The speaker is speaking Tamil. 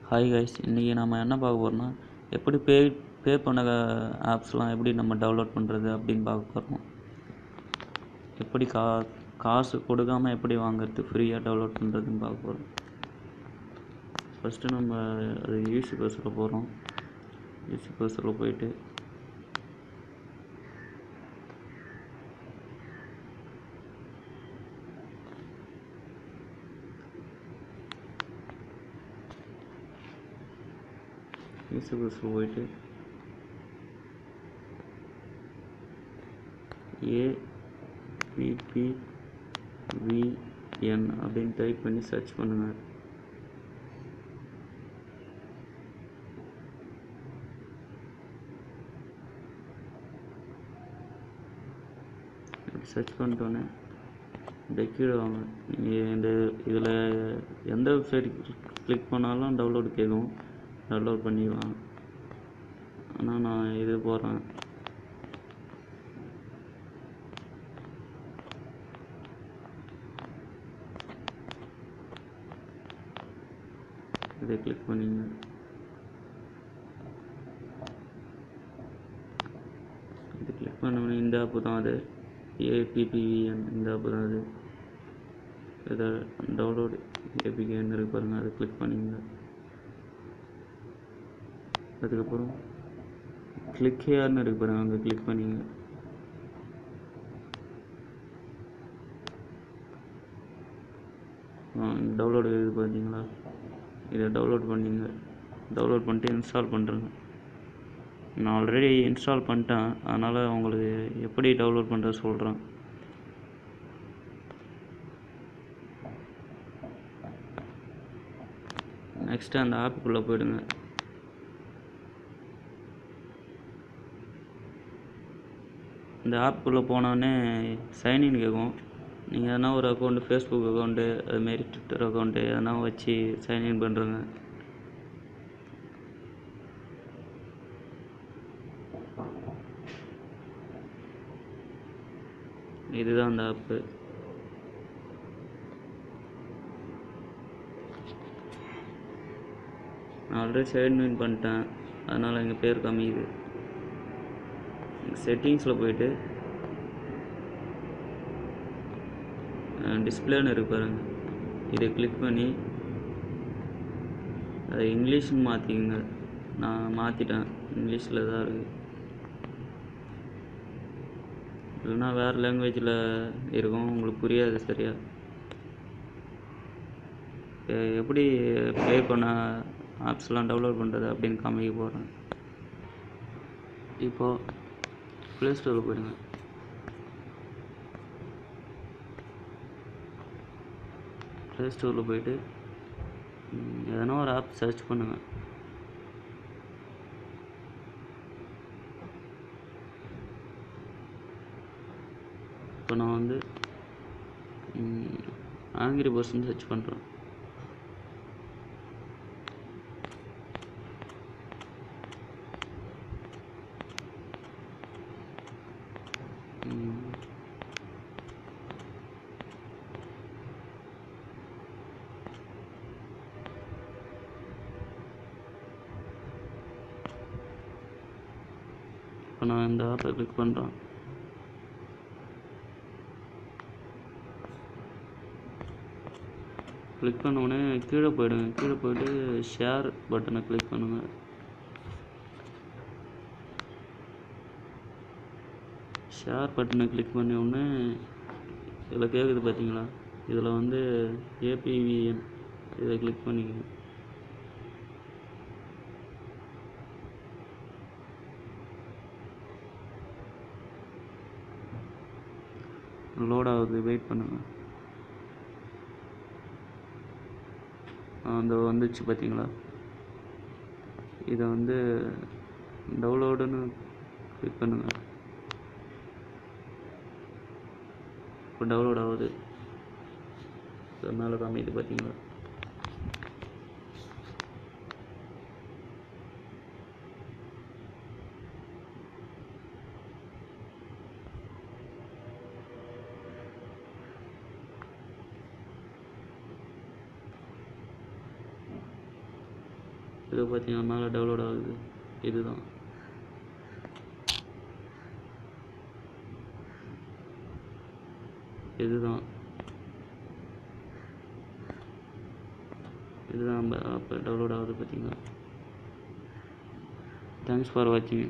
ஹாய் கைஸ், இன்றைக்கி நம்ம என்ன பார்க்க போகிறோம்னா எப்படி பே பண்ண ஆப்ஸ்லாம் எப்படி நம்ம டவுன்லோட் பண்ணுறது அப்படின்னு பார்க்க போகிறோம். எப்படி காசு கொடுக்காமல் எப்படி வாங்குறது, ஃப்ரீயாக டவுன்லோட் பண்ணுறதுன்னு பார்க்க போகிறோம். ஃபஸ்ட்டு நம்ம அது ஈஸி ப்ரௌசரில் போகிறோம். ஈஸி ப்ரௌசரில் போயிட்டு APPVN அப்படின்னு டைப் பண்ணி சர்ச் பண்ணுங்கள். சர்ச் பண்ணிட்டோன்னே கீழே வாங்க. நீங்கள் இதில் எந்த வெப்சைட் கிளிக் பண்ணாலும் டவுன்லோடு கேட்கும், டவுன்லோட் பண்ணிடலாம். ஆனால் நான் இது போகிறேன். இதை கிளிக் பண்ணிங்க. இது கிளிக் பண்ணோன்னே இந்த ஆப்பு தான் அது, APPVN. இந்த ஆப்பு தான் அது. இதை டவுன்லோடு APKN இருக்கு பாருங்கள், அதை கிளிக் பண்ணிங்க. அதுக்கப்புறம் கிளிக் ஹியர்னு இருக்கு பாருங்கள், அங்கே கிளிக் பண்ணிங்க. டவுன்லோடு இது பார்த்தீங்களா, இதை டவுன்லோட் பண்ணிங்க. டவுன்லோட் பண்ணிட்டு இன்ஸ்டால் பண்ணுறேங்க. நான் ஆல்ரெடி இன்ஸ்டால் பண்ணிட்டேன், அதனால் உங்களுக்கு எப்படி டவுன்லோட் பண்ணுறது சொல்கிறேன். நெக்ஸ்ட்டு அந்த ஆப்புக்குள்ளே போயிடுங்க. இந்த ஆப்புக்குள்ளே போனோடனே சைன்இன் கேட்கும். நீங்கள் எதனா ஒரு அக்கௌண்ட்டு, ஃபேஸ்புக் அக்கௌண்ட்டு, அதுமாரி ட்விட்டர் அக்கௌண்ட்டு எதனா வச்சு சைன்இன் பண்ணுறேங்க. இதுதான் அந்த ஆப்பு. நான் ஆல்ரெடி சைன்இன் பண்ணிட்டேன், அதனால் எங்கள் பேர் காமிக்குது. செட்டிங்ஸில் போயிட்டு டிஸ்பிளேன்னு இருக்கு பாருங்க, இதை கிளிக் பண்ணி அதை இங்கிலீஷ்னு மாற்றிக்கங்க. நான் மாற்றிட்டேன், இங்கிலீஷில் தான் இருக்குது. இல்லைன்னா வேறு லாங்குவேஜில் இருக்கும், உங்களுக்கு புரியாது சரியா. எப்படி ப்ளே பண்ண ஆப்ஸ்லாம் டவுன்லோட் பண்ணுறது அப்படின்னு காமிக்க போகிறேன். இப்போது ப்ளே ஸ்டோரில் போயிடுங்க. ப்ளே ஸ்டோரில் போயிட்டு எதனா ஒரு ஆப் சர்ச் பண்ணுங்கள். இப்போ நான் வந்து ஆங்கிரி பேர்ட்ஸ்னு சர்ச் பண்ணுறேன். இப்போ நான் இந்த ஆப்பை கிளிக் பண்ணுறேன். கிளிக் பண்ணோடனே கீழே போயிடுங்க. கீழே போயிட்டு ஷேர் பட்டனை கிளிக் பண்ணுங்கள். ஷேர் பட்டனை கிளிக் பண்ண உடனே இதில் கேட்குது பார்த்தீங்களா, இதில் வந்து APVN இதை கிளிக் பண்ணிக்கங்க. லோட் ஆகுது, வெயிட் பண்ணுங்கள். அந்த வந்துச்சு பார்த்தீங்களா, இதை வந்து டவுன்லோடுன்னு கிளிக் பண்ணுங்கள். இப்போ டவுன்லோட் ஆகுது, மேலே காமிக்குது பார்த்தீங்களா. இது பார்த்தீங்கன்னா மேலே டவுன்லோட் ஆகுது. இதுதான் நம்ம ஆப் டவுன்லோட் ஆகுது பார்த்தீங்கன்னா. தேங்க்ஸ் ஃபார் வாட்சிங்.